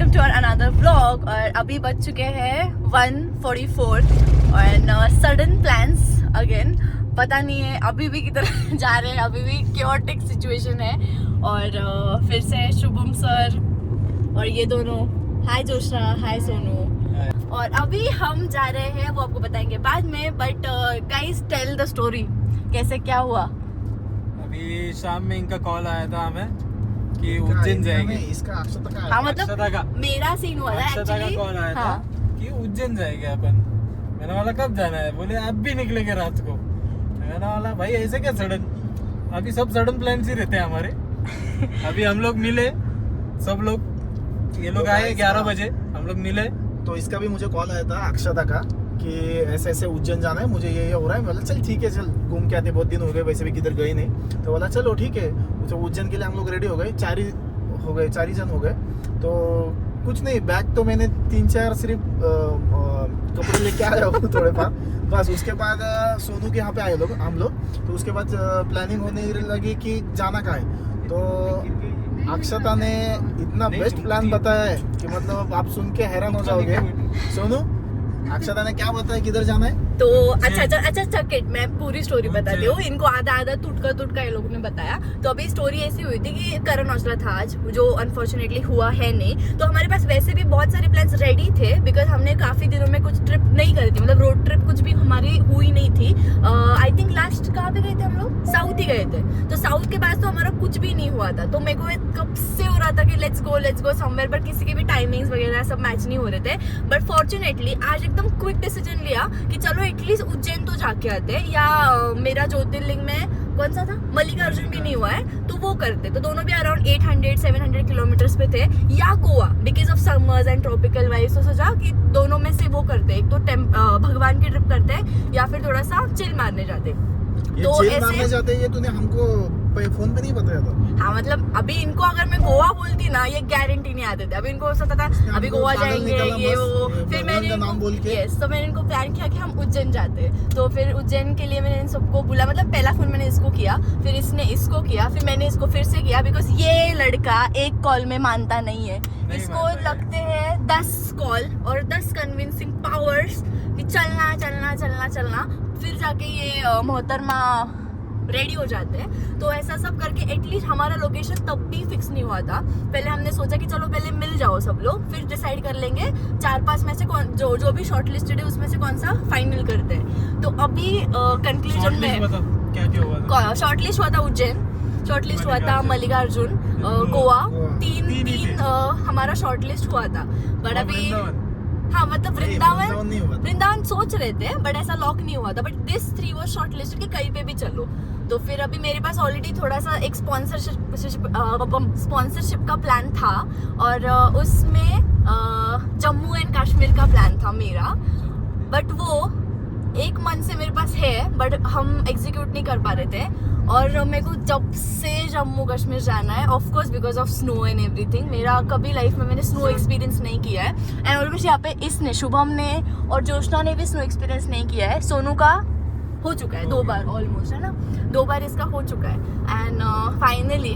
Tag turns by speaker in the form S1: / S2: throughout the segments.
S1: Welcome to another vlog. और अभी बज चुके हैं 1:44 और सडन प्लान्स अगेन। पता नहीं है अभी भी किधर जा रहे हैं, अभी भी क्योटिक सिचुएशन है। और फिर से शुभम सर और ये दोनों, हाय जोशना, हाय सोनू। और अभी हम जा रहे हैं, वो आपको बताएंगे बाद में। But guys tell the story, कैसे क्या हुआ।
S2: अभी शाम में इनका कॉल आया था हमें कि उज्जैन जाएंगे।
S3: इसका अक्षता का
S1: हाँ मतलब मेरा सीन हुआ था एक्चुअली।
S2: कॉल आया था कि उज्जैन जाएंगे अपन। मैंने वाला कब जाना है, बोले अब भी निकलेंगे रात को। मैंने वाला भाई ऐसे क्या सडन, अभी सब सडन प्लान ही रहते हैं हमारे। अभी हम लोग मिले सब लोग, ये लोग आए 11 बजे, हम लोग मिले।
S3: तो इसका भी मुझे कॉल आया था अक्षता का कि ऐसे ऐसे उज्जैन जाना है, मुझे ये हो रहा है। बोला चल ठीक है, चल घूम के आते, बहुत दिन हो गए, वैसे भी किधर गए नहीं। तो बोला चलो ठीक है। तो उज्जैन के लिए हम लोग रेडी हो गए, 4 ही जन हो गए। तो कुछ नहीं, बैग तो मैंने 3-4 सिर्फ कपड़े लेके आया हूँ थोड़े पार बस। उसके बाद सोनू के यहाँ पे आए लोग, हम लोग। तो उसके बाद प्लानिंग होने लगी कि जाना कहाँ है। तो अक्षता ने इतना बेस्ट प्लान बताया है कि मतलब आप सुन के हैरान हो जाओगे। सोनू, अक्षता ने क्या बताया किधर जाना है?
S1: तो अच्छा किट, मैं पूरी स्टोरी बताती हूँ। इनको आधा तुटका ये लोगों ने बताया। तो अभी स्टोरी ऐसी हुई थी कि करण औजला था आज, जो अनफॉर्चुनेटली हुआ है नहीं। तो हमारे पास वैसे भी बहुत सारे प्लान्स रेडी थे, बिकॉज हमने काफी दिनों में कुछ ट्रिप नहीं करी थी, मतलब रोड ट्रिप कुछ भी हमारी हुई नहीं थी। आई थिंक लास्ट कहाँ पे गए थे हम लोग? साउथ ही गए थे। तो साउथ के बाद तो हमारा कुछ भी नहीं हुआ था। तो मेरे को कब से हो रहा था कि लेट्स गो समवेयर, बट किसी के भी टाइमिंग्स वगैरह सब मैच नहीं हो रहे थे। बट फॉर्चुनेटली आज एकदम क्विक डिसीजन लिया कि चलो एटलीस्ट उज्जैन तो जाके आते, या मेरा ज्योतिर्लिंग में कौन सा था, मल्लिकार्जुन भी नहीं हुआ है तो वो करते। तो दोनों भी अराउंड 800-700 किलोमीटर्स पे थे, या Goa because of summers and tropical vibes. तो सोचा कि दोनों में से वो करते, एक तो भगवान की ट्रिप करते या फिर थोड़ा सा चिल मारने जाते।
S3: तो ऐसे जाते, ये तूने हमको फोन पे नहीं बताया था।
S1: हाँ मतलब अभी इनको अगर मैं गोवा बोलती ना, ये गारंटी नहीं आते थे। अभी इनको सोचा था अभी गोवा जाएंगे ये वो। फिर मैंने तो मैंने इनको प्लान किया कि हम उज्जैन जाते। तो फिर उज्जैन के लिए मैंने इन सबको बोला, मतलब पहला फोन मैंने इसको किया, फिर इसने इसको किया, फिर मैंने इसको फिर से किया। बिकॉज ये लड़का एक कॉल में मानता नहीं है। इसको लगते हैं 10 कॉल और 10 कन्विंसिंग पावर्स कि चलना चलना चलना चलना। फिर जाके ये मोहतरमा रेडी हो जाते हैं। तो ऐसा सब करके एटलीस्ट हमारा लोकेशन तब भी फिक्स नहीं हुआ था। पहले हमने सोचा कि चलो पहले मिल जाओ सब लोग, फिर डिसाइड कर लेंगे 4-5 में से कौन जो भी शॉर्ट लिस्टेड है उसमें से कौन सा फाइनल करते हैं। तो अभी कंक्लूजन में
S2: क्या हुआ था?
S1: शॉर्ट लिस्ट हुआ था उज्जैन, शॉर्ट लिस्ट हुआ था मल्लिकार्जुन, गोवा, तीन हमारा शॉर्ट लिस्ट हुआ था। बट अभी हाँ मतलब वृंदावन सोच रहे थे, बट ऐसा लॉक नहीं हुआ था। But this 3 was short list कि कहीं पे भी चलो। तो फिर अभी मेरे पास ऑलरेडी थोड़ा सा एक स्पॉन्सरशिप का प्लान था, और उसमें जम्मू एंड कश्मीर का प्लान था मेरा। बट वो 1 मंथ से मेरे पास है, बट हम एग्जीक्यूट नहीं कर पा रहे थे। और मेरे को जब से जम्मू कश्मीर जाना है, of course because of snow and everything. मेरा कभी लाइफ में मैंने स्नो एक्सपीरियंस नहीं किया है। एंड ऑलमोस्ट यहाँ पे इसने, शुभम ने और जोशना ने भी स्नो एक्सपीरियंस नहीं किया है। सोनू का हो चुका है 2 बार ऑलमोस्ट, है ना, 2 बार इसका हो चुका है। एंड फाइनली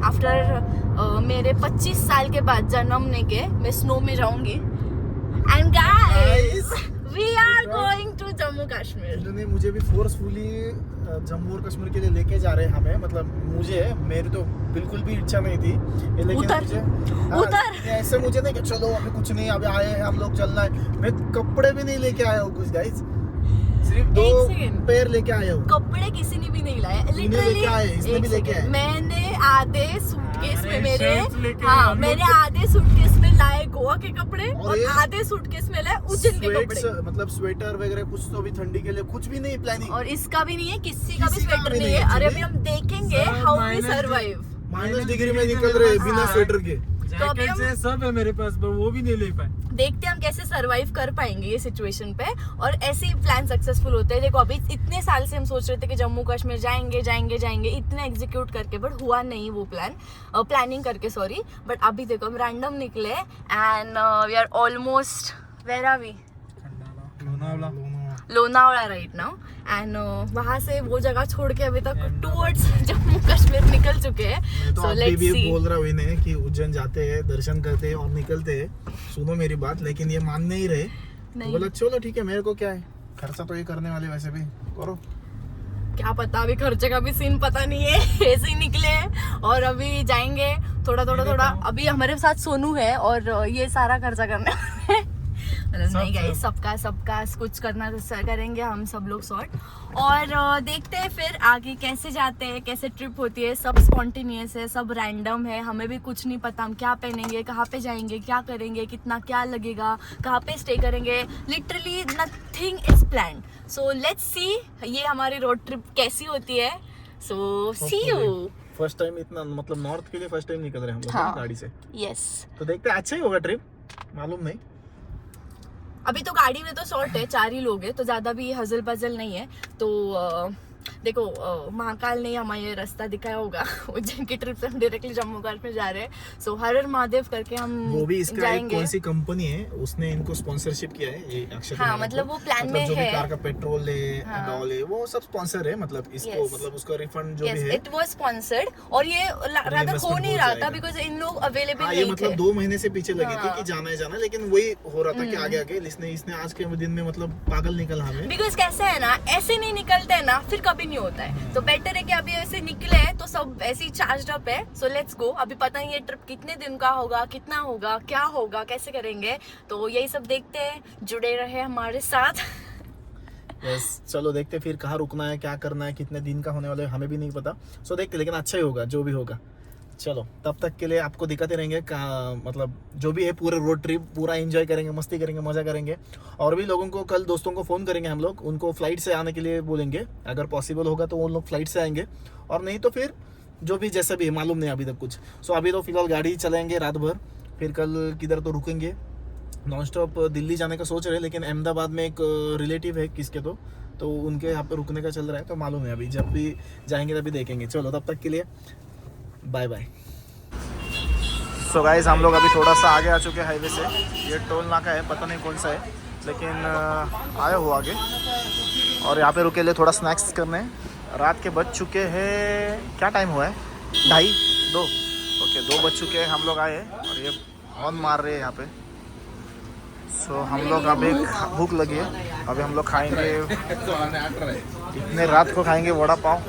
S1: आफ्टर मेरे 25 साल के बाद जन्मने के मैं स्नो में जाऊंगी। And guys we are going to Jammu Kashmir.
S3: इन्होंने मुझे भी फोर्सफुली जम्मू और कश्मीर के लिए लेके जा रहे हैं हमें। मतलब मेरी तो बिल्कुल भी इच्छा नहीं थी, लेकिन मुझे ऐसे मुझे नहीं कि चलो अभी कुछ नहीं, अभी आए हैं हम लोग, चलना है। मैं कपड़े भी नहीं लेके आया हूँ कुछ गाइस, सिर्फ 2 पेयर लेके आया हूँ।
S1: कपड़े किसी ने भी नहीं लाए,
S3: लेके आए, इसने भी लेके आए।
S1: मैंने आधे सूटकेस में मैंने आधे सूटकेस में लाए गोवा के कपड़े, और आधे सूटकेस में लाए उज्जैन के कपड़े।
S3: मतलब स्वेटर वगैरह कुछ तो भी ठंडी के लिए कुछ भी नहीं प्लानिंग,
S1: और इसका भी नहीं है, किसी का भी स्वेटर नहीं है। अरे अभी हम देखेंगे हाउ वी सर्वाइव।
S3: -, डिग्री में निकल रहे बिना स्वेटर के।
S1: तो अभी हम
S2: सब है मेरे पास, वो भी नहीं ले पाए।
S1: देखते हैं हम कैसे सरवाइव कर पाएंगे ये सिचुएशन पे। और ऐसे ही प्लान सक्सेसफुल होते हैं। देखो अभी इतने साल से हम सोच रहे थे कि जम्मू कश्मीर जाएंगे इतने एग्जीक्यूट करके, बट हुआ नहीं वो प्लानिंग करके, सॉरी। बट अभी देखो हम रैंडम निकले and we are almost, where are we? Lonavala right now and वहाँ से वो जगह छोड़ के अभी तक टूवर्ड्स जम्मू कश्मीर निकल चुके हैं.
S3: मैं तो
S1: सो
S3: अभी
S1: लेट्स
S3: भी
S1: सी.
S3: बोल रहा हूँ इन्हें कि उज्जैन जाते हैं, दर्शन करते हैं और निकलते हैं. सुनो मेरी बात, लेकिन ये मान नहीं रहे. तो बोला चलो ठीक है, मेरे को क्या है, खर्चा तो ये करने वाले वैसे भी करो.
S1: क्या पता, अभी खर्चे का भी सीन पता नहीं है. ऐसे ही निकले हैं और अभी जाएंगे थोड़ा. अभी हमारे साथ सोनू है और ये सारा खर्चा करने वाले हैं. मतलब नहीं गाइस, सबका कुछ करना तो करेंगे हम सब लोग सॉर्ट. और देखते हैं फिर आगे कैसे जाते हैं, कैसे ट्रिप होती है. सब स्पॉन्टेनियस है, सब रैंडम है. हमें भी कुछ नहीं पता हम क्या पहनेंगे, कहाँ पे जाएंगे, क्या करेंगे, कितना क्या लगेगा, कहाँ पे स्टे करेंगे. Literally nothing is planned. So let's see ये हमारी रोड ट्रिप कैसी होती है. सो सी यू.
S3: फर्स्ट टाइम इतना, मतलब नॉर्थ के लिए फर्स्ट टाइम निकल रहे हैं हम लोग
S1: हाँ.
S3: गाड़ी से.
S1: यस.
S3: तो देखते हैं, अच्छा ही होगा ट्रिप, मालूम नहीं.
S1: अभी तो गाड़ी में तो शॉर्ट है, 4 ही लोग हैं, तो ज्यादा भी हजल पजल नहीं है. तो देखो महाकाल ने हमें ये रास्ता दिखाया होगा. उज्जैन की ट्रिप से हम डायरेक्टली जम्मू कश्मीर जा रहे हैं. सो हर हर महादेव करके हम
S3: वो भी इसका एक
S1: जाएंगे.
S3: कौन सी कंपनी है उसने इनको स्पॉन्सरशिप किया है, ये अक्षय
S1: हाँ,
S3: कुमार को.
S1: मतलब वो प्लान
S3: मतलब
S1: में
S3: जो भी
S1: है.
S3: कार का पेट्रोल है
S1: हाँ.
S3: एंड ऑल है, वो सब स्पॉन्सर है. मतलब इसको
S1: Yes.
S3: मतलब उसका रिफंड जो
S1: यस,
S3: भी है.
S1: It was sponsored. और ये रादर हो
S3: investment
S1: नहीं
S3: हो
S1: रहा था
S3: जाएगा.
S1: बिकॉज इन लोग अवेलेबल
S3: हाँ, ये
S1: नहीं
S3: मतलब
S1: थे.
S3: 2 महीने से पीछे लगे थे
S1: हाँ.
S3: कि जाना है जाना, लेकिन वही हो रहा था कि आगे आगे इसने आज के दिन में मतलब पागल निकला हमें.
S1: बिकॉज कैसे है ना, ऐसे नहीं निकलते हैं ना फिर कभी नहीं होता है. तो बेटर है कि अभी ऐसे निकले हैं तो सब ऐसे ही चार्ज अप है. So let's go. अभी पता नहीं ये ट्रिप कितने दिन का होगा, कितना होगा, क्या होगा, कैसे करेंगे. तो यही सब देखते हैं, जुड़े रहे हमारे साथ.
S3: यस, चलो देखते फिर कहाँ रुकना है, क्या करना है, कितने दिन का होने वाला है हमें भी नहीं पता. सो देखते, लेकिन अच्छा ही होगा जो भी होगा. चलो तब तक के लिए आपको दिखाते रहेंगे मतलब जो भी है पूरे रोड ट्रिप पूरा एंजॉय करेंगे, मस्ती करेंगे, मज़ा करेंगे. और भी लोगों को, कल दोस्तों को फ़ोन करेंगे हम लोग, उनको फ्लाइट से आने के लिए बोलेंगे. अगर पॉसिबल होगा तो वो लोग फ्लाइट से आएंगे, और नहीं तो फिर जो भी जैसा भी है, मालूम नहीं अभी तक कुछ. सो अभी तो फिलहाल गाड़ी चलाएंगे रात भर, फिर कल किधर तो रुकेंगे. नॉन स्टॉप दिल्ली जाने का सोच रहे हैं, लेकिन अहमदाबाद में एक रिलेटिव है किसके तो उनके यहाँ पे रुकने का चल रहा है. तो मालूम है, अभी जब भी जाएंगे तभी देखेंगे. चलो तब तक के लिए बाय बाय. सो गाइस, हम लोग अभी थोड़ा सा आगे आ चुके हैं हाईवे से. ये टोल नाका है, पता नहीं कौन सा है, लेकिन आया हुआ आगे. और यहाँ पे रुके लिए थोड़ा स्नैक्स करने. रात के बज चुके हैं, क्या टाइम हुआ है, 2:30 ओके 2 बज चुके हैं. हम लोग आए और ये हॉर्न मार रहे हैं यहाँ पे. सो हम लोग अभी भूख लगी है, अभी हम लोग खाएंगे, इतने रात को खाएंगे वड़ा पाव.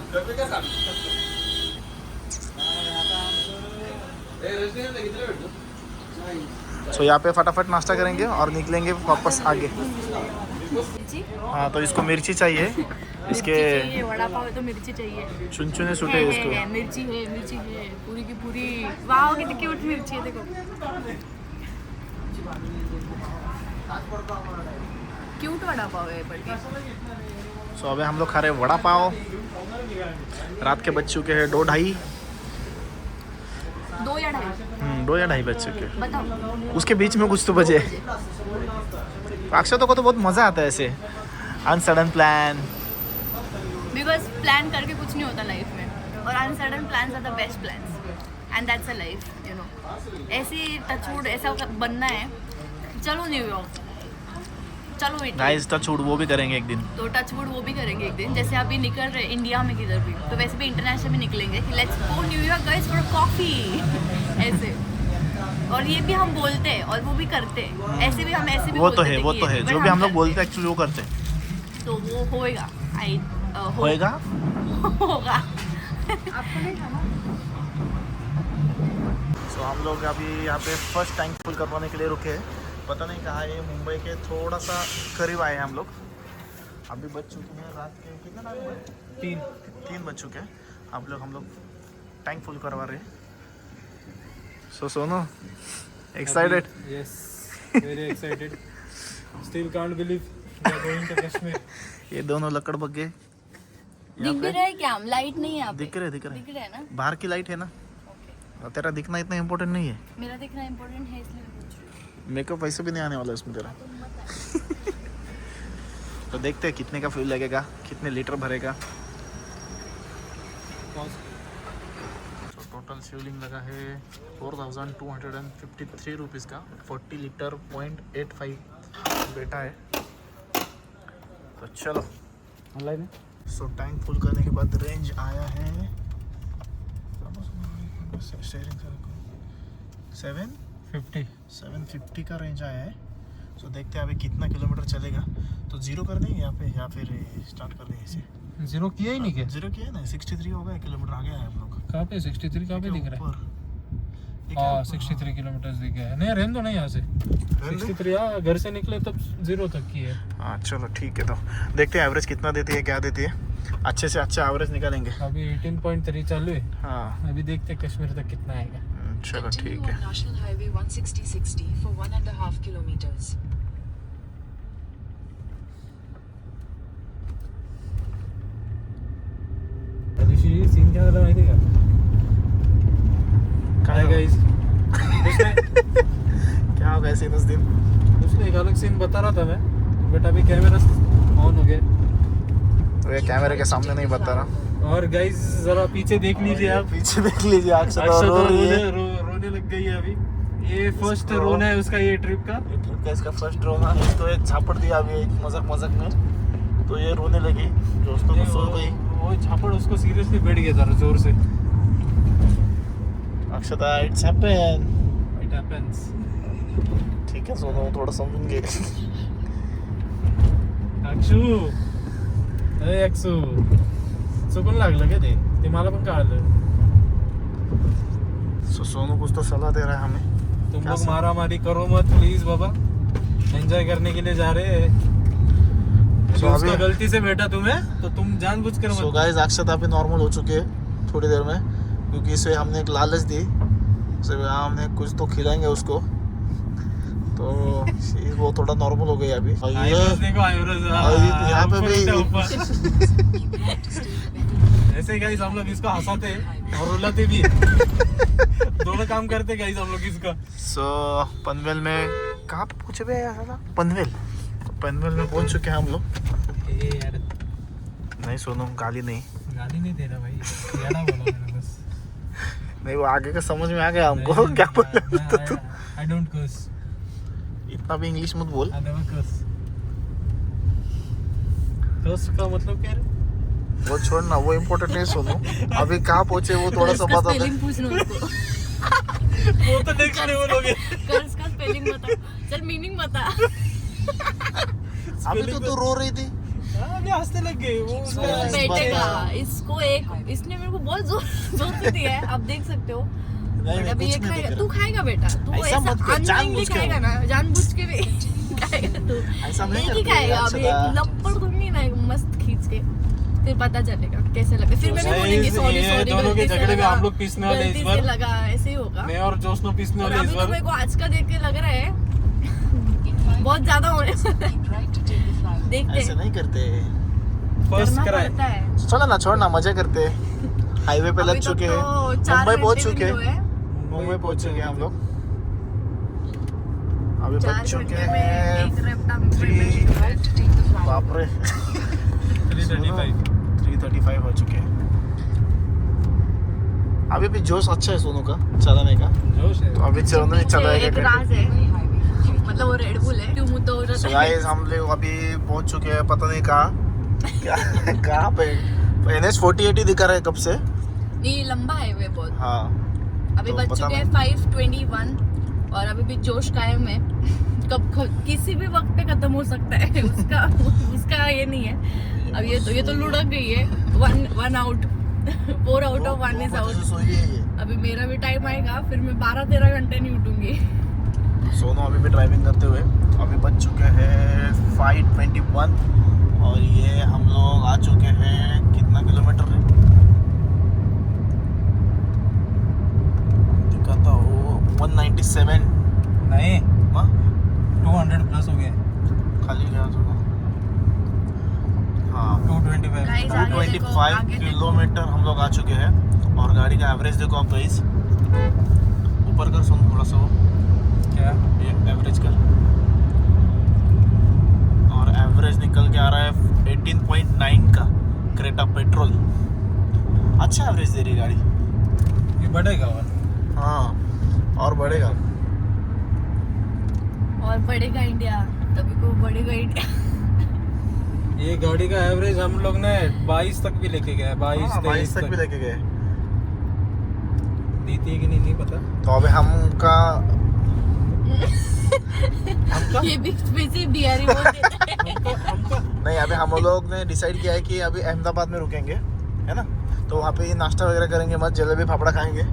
S3: सो यहाँ पे फटाफट नाश्ता करेंगे और निकलेंगे वापस आगे. हाँ, तो इसको मिर्ची चाहिए, इसके
S1: चाहिए, वड़ा पाव है तो मिर्ची चाहिए.
S3: चुनचुने सूटे हैं इसको.
S1: मिर्ची है पूरी की पूरी. वाह कितनी क्यूट मिर्ची है, देखो क्यूट वड़ा पाव है. बट
S3: सो अभी हम लोग खा रहे हैं वड़ा पाव. रात के बज चुके हैं 2:30.
S1: 2 या 2:30
S3: 2 या 2:30 बज चुके हैं.
S1: बताओ.
S3: उसके बीच में कुछ तो बजे. अक्षतों को तो बहुत मज़ा आता है ऐसे अनसडन प्लान.
S1: बिकॉज प्लान करके कुछ नहीं होता लाइफ में, और and sudden plans are the best plans, and that's a life, you know. ऐसी टचवुड ऐसा बनना है. चलो न्यूयॉर्क, चलो इटली.
S3: गाइस टचवुड वो भी करेंगे एक दिन.
S1: तो टचवुड वो भी करेंगे एक दिन. जैसे अभी निकल रहे इंडिया में किधर भी, तो वैसे भी इंटरनेशनल भी निकलेंगे. Let's go New York guys for coffee. ऐसे. और ये भी हम बोलते हैं और वो भी करते हैं. ऐसे भी हम ऐसे भी
S3: वो तो
S1: बोलते
S3: है,
S1: थे
S3: वो
S1: कि
S3: तो
S1: ये,
S3: है,
S1: but
S3: जो भी हम लोग
S1: करते
S3: बोलते हैं एक्चुअली वो करते हैं.
S1: हैं. तो वो होएगा.
S3: होएगा.
S1: होगा.
S3: सो हम लोग अभी यहाँ पे फर्स्ट टैंक फुल करवाने के लिए रुके हैं. पता नहीं कहाँ है, मुंबई के थोड़ा सा करीब आए हैं हम लोग. अभी बज चुके हैं रात के कितना टाइम हुआ, 3 बज चुके हैं. हम लोग टैंक फुल करवा रहे हैं. So Sonu excited?
S2: Yes, very excited. Still can't believe we are going to Kashmir.
S3: ये दोनों लकड़ बग्गे
S1: दिख भी रहा है क्या? लाइट नहीं है यहाँ पे.
S3: दिख रहे
S1: दिख रहा है ना.
S3: बाहर की लाइट है ना. और तेरा दिखना इतना इम्पोर्टेंट नहीं है.
S1: मेरा दिखना इम्पोर्टेंट है इसलिए पूछ रही हूँ.
S3: मेकअप वैसे भी नहीं आने वाला इसमें तेरा. तो देखते हैं कितने का फ्यूल लगेगा, कितने लीटर भरेगा. तो टोटल फ्यूलिंग लगा है 4253 रुपीज़ का. 40 लीटर 0.85 बेटा है. तो चलो
S2: ऑनलाइन है
S3: सो टैंक फुल करने के बाद रेंज आया है 750 का रेंज आया है। सो देखते हैं अभी कितना किलोमीटर चलेगा। तो जीरो कर देंगे यहाँ पे या फिर स्टार्ट कर देंगे इसे।
S2: जीरो किया ही नहीं क्या?
S3: जीरो किया है ना, 63 हो गया किलोमीटर आ गया है हम लोग।
S2: कहाँ पे 63 कहाँ पे दिख रहा है?
S3: ऊपर। ये क्या
S2: हाँ
S3: ऊपर?
S2: 63 किलोमीटर दिख गया है। नहीं रहने दो ना यहाँ से।
S3: रहने दे?
S2: 63 हाँ घर से निकले तब जीरो तक की है।
S3: हाँ चलो ठीक है। तो देखते हैं एवरेज कितना देती है, क्या देती है। अच्छे से अच्छा एवरेज निकालेंगे।
S2: अभी 18.3 चालू है।
S3: हाँ
S2: अभी देखते हैं कश्मीर तक कितना आएगा।
S3: चलो ठीक
S4: Continue
S3: है।
S4: on National Highway 16060 for 1.5 kilometers.
S2: दिवशी सीन क्या झाला माहिती आहे का?
S3: काय
S2: गाइस
S3: क्या होगा ऐसे 10 दिन?
S2: उसने एक अलग सीन बता रहा था मैं, बट अभी कैमरा ऑन हो गया
S3: तो ये कैमरे के सामने नहीं बता रहा।
S2: और गाइस जरा पीछे देख लीजिए आप।
S3: पीछे देख लीजिए अक्षता
S2: अक्षता
S3: रो रही है।
S2: रोने लग गई है अभी। ये फर्स्ट रोना है उसका ये ट्रिप का।
S3: ये ट्रिप का इसका फर्स्ट रोना। इसको एक झापड़ दिया अभी एक मजाक में, तो ये रोने लगी। दोस्तों को सो गई।
S2: वो झापड़ उसको सीरियसली बैठ गया था जोर से।
S3: अक्षता इट्स हैपन।
S2: It happens.
S3: ठीक है सोनू थोडं समजून घे।
S2: अक्षू अरे अक्षू चुकून लागलं का ते मला पण कळालं।
S3: सो सोनू कुछ तो सलाह दे रहा है हमें।
S2: तुम
S3: क्या
S2: लोग
S3: सर?
S2: मारा मारी करो मत प्लीज बाबा, एंजॉय करने के लिए जा रहे हैं।
S3: So
S2: उसका
S3: अभी-
S2: गलती से बैठा तुम्हें तो तुम जानबूझकर
S3: सो
S2: मत।
S3: गाइस अक्षता भी नॉर्मल हो चुके हैं थोड़ी देर में, क्योंकि इसे हमने एक लालच दी। सो हमने कुछ तो खिलाएंगे उसको, तो वो थोड़ा नॉर्मल हो गई अभी। और ये
S2: आईब्रोज देखो आईब्रोज।
S3: और यहाँ पे भी
S2: ऐसे गाइस हम लोग इसको हंसाते हैं और रुलाते भी हैं। दोनों काम करते गाइस हम लोग इसका।
S3: सो पनवेल में कहाँ पे पूछे भैया था? पनवेल। तो पनवेल में पहुंच चुके हैं हम लोग।
S2: ए यार
S3: नहीं सोनू गाली नहीं।
S2: गाली नहीं दे रहा भाई, याना बोला मैंने बस।
S3: नहीं वो आगे का समझ में आ गया हमको क्या बोल रहा था तू।
S2: I don't curse.
S3: इतना भी इंग्लिश मत बोल।
S2: आई नेवर कर्स। कर्स का मतलब क्या है?
S3: वो छोड़ना, वो इम्पोर्टेंट नहीं सोनू। अभी कहाँ पहुंचे वो थोड़ा सा बता दे।
S1: स्पेलिंग पूछना उसको।
S2: वो तो नेक्स्ट लेवल हो गया।
S1: कर्स का स्पेलिंग बता। चल मीनिंग बता।
S3: अभी तो तू रो रही थी।
S2: हाँ, मैं हंसने लग गई वो
S1: वो
S3: बस,
S1: बैठेगा।
S3: बस।
S1: इसको एक इसने मेरे को बहुत जोर से दिया है, आप देख सकते हो।
S3: नहीं,
S1: बट अभी
S3: कुछ
S1: ये
S3: नहीं
S1: खाएगा।
S3: दिख
S1: तू
S3: रहा।
S1: खाएगा बेटा, तू
S3: ऐसा
S1: ऐसा
S3: मत कर,
S1: अननोइंगली
S3: जानबूझ के
S1: खाएगा
S3: वो।
S1: ना, जानबूझ के भी खाएगा तू।
S3: ऐसा नहीं
S1: एक ही
S3: करते
S1: खाएगा
S3: यार,
S1: अभी,
S3: सदा।
S1: एक लपड़ दूंगी ना एक मस्त खींच के, फिर पता चलेगा कैसे लगे। फिर मैं भी
S2: Guys,
S1: बोलेंगी सॉरी
S2: ये
S1: सॉरी,
S2: दोनों के
S1: गलती से
S2: झगड़े में
S1: लगा,
S2: हम लोग पीसने वाले हैं इस
S1: गलती
S2: बार।
S1: से लगा, ऐसे ही होगा।
S2: मैं और जोशनो पीसने
S1: और
S2: वाले
S1: अभी
S2: इस
S1: तो
S2: बार।
S1: मेरे को आज का देख के लग रहा है बहुत ज्यादा होने वाला है।
S4: Keep right to take the flyover.
S1: देखते
S3: ऐसे
S1: हैं,
S3: नहीं करते।
S2: फर्स्ट
S1: करना
S2: कराए।
S1: पड़ता है।
S3: चलो ना छोड़ना, मजे करते। हाईवे पे लग
S1: अभी तक
S3: चुके
S1: तो
S3: हैं।
S1: 4
S3: मुंबई पहुंच
S1: घंटे भी
S3: चुके
S1: नहीं हुए
S3: हैं।
S1: हैं।
S3: मुंबई पहुंच चुके हैं हम लोग। अभी
S1: 4
S3: बज चुके
S1: घंटे में एक
S3: हैं
S1: रैप टांग पे
S3: 3।
S4: Keep right to take the flyover.
S3: बाप रे
S2: 335।
S3: 3:35 हो चुके हैं। अभी भी जोश अच्छा है सोनू का चलाने का।
S2: जोश है।
S3: तो अभी सोनू ही चलाएगा।
S1: एक राज है,
S4: Highway.
S1: मतलब वो रेड बुल है, क्यों मुंह तो हो
S3: So
S1: जाता है।
S3: guys, हम लोग अभी पहुंच चुके हैं पता नहीं कहाँ। क्या कहाँ पे? NH 48 ही दिखा रहा है कब से।
S1: ये लंबा हाईवे बहुत।
S3: हाँ
S1: अभी
S3: तो
S1: बज
S3: पता
S1: चुके हैं 5:21 और अभी भी जोश कायम है। किसी भी वक्त पे खत्म हो सकता है उसका ये नहीं है। अब ये तो लुढ़क गई है। One out 4 out of 1 is out.
S3: सोई है ये।
S1: अभी मेरा भी टाइम आएगा, फिर मैं 12-13 घंटे नहीं उठूंगी।
S3: सोनू अभी भी ड्राइविंग करते हुए। अभी बज चुके हैं 5:21 और ये हम लोग आ चुके हैं कितना किलोमीटर है दिखाता हो 197।
S2: नहीं
S3: हाँ
S2: 200 प्लस हो गया।
S3: खाली गया था। हाँ
S2: 225।
S1: Guys, आगे देखो,
S3: 225
S1: आगे देखो।
S3: किलोमीटर हम लोग आ चुके हैं और गाड़ी का एवरेज देखो आप गाइस। ऊपर कर सोनू थोड़ा सा वो
S2: क्या?
S3: ये एवरेज कर। और एवरेज निकल के आ रहा है 18.9 का क्रेटा पेट्रोल। अच्छा एवरेज दे रही है गाड़ी।
S2: ये बढ़ेगा और
S3: हाँ और बढ़ेगा।
S1: और बढ़ेगा इंडिया, तभी को बढ़ेगा इंडिया।
S2: ये गाड़ी का एवरेज हम लोग ने 22 तक भी लेके गए, 22
S3: हाँ, 22
S2: 23
S3: तक भी लेके गए।
S2: देती है कि नहीं पता।
S3: तो अभी हमका
S1: ये भी स्पेसिफिक डीआरई बोल देता है।
S3: नहीं, अभी हम लोग ने डिसाइड किया है कि अभी अहमदाबाद में रुकेंगे, है ना। तो वहाँ पे नाश्ता वगैरह करेंगे, मस्त जलेबी फाफड़ा खाएंगे, है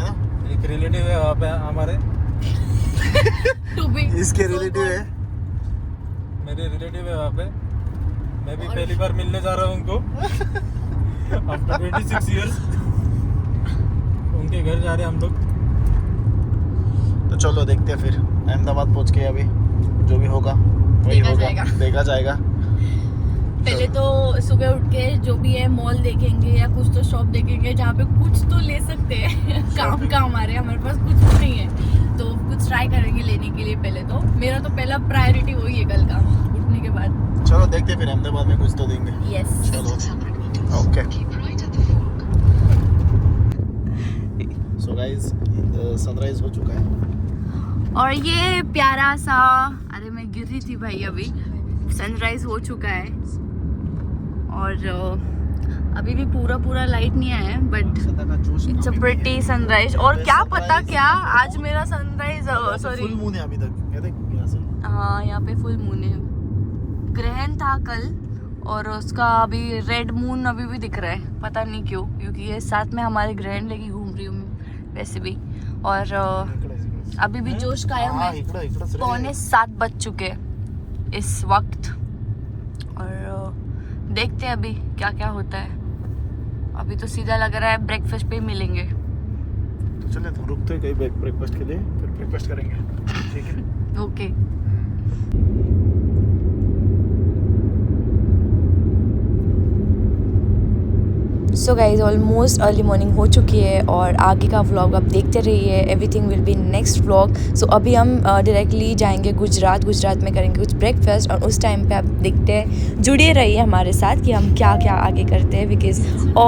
S3: ना।
S2: एक रिलेटिव है वहाँ पे हमारे,
S1: To be
S3: इसके
S1: so
S3: रिलेटिव
S1: good.
S3: है।
S2: मेरे रिलेटिव है वहाँ पे। मैं भी पहली बार मिलने जा रहा हूँ उनको आफ्टर 26 इयर्स। उनके घर जा रहे हैं हम लोग।
S3: तो चलो देखते हैं फिर अहमदाबाद पहुँच के, अभी जो भी होगा वही
S1: देखा
S3: होगा,
S1: जाएगा।
S3: देखा जाएगा।
S1: पहले तो सुबह उठ के जो भी है मॉल देखेंगे या कुछ तो शॉप देखेंगे जहाँ पे कुछ तो ले सकते हैं। काम का हमारे पास कुछ तो नहीं है, तो कुछ ट्राई करेंगे लेने के लिए। पहले तो मेरा तो पहला प्रायोरिटी वही है कल का उठने के बाद।
S3: चलो देखते हैं फिर अहमदाबाद में कुछ तो देंगे।
S1: यस।
S3: चलो okay.
S4: Keep right at the fork.
S3: So guys sunrise हो चुका है।
S1: और ये प्यारा सा, अरे मैं गिर रही थी भाई, अभी सनराइज हो चुका है। और अभी भी पूरा लाइट नहीं आया है, but it's a pretty sunrise. और क्या पता क्या आज मेरा सनराइज, सॉरी
S3: फुल मून है अभी तक, ये देख यहाँ से।
S1: हाँ यहाँ पे फुल मून है। ग्रहण था कल और उसका अभी रेड मून अभी भी दिख रहा है, पता नहीं क्यों, क्योंकि ये साथ में हमारे ग्रहण लेके घूम रही हूँ मैं वैसे भी। और अभी भी जोश कायम है। 6:45 बज चुके इस वक्त और देखते हैं अभी क्या क्या होता है। अभी तो सीधा लग रहा है ब्रेकफास्ट पे ही मिलेंगे।
S3: तो चले तो रुकते हैं कहीं ब्रेकफास्ट के लिए, फिर ब्रेकफास्ट करेंगे, ठीक है।
S1: Okay. So guys almost early morning हो चुकी है और आगे का व्लॉग आप देखते रहिए। Everything will be next vlog. So अभी हम डायरेक्टली जाएंगे गुजरात में करेंगे कुछ ब्रेकफास्ट और उस टाइम पे आप देखते हैं, जुड़े रहिए हमारे साथ कि हम क्या क्या आगे करते हैं, बिकॉज और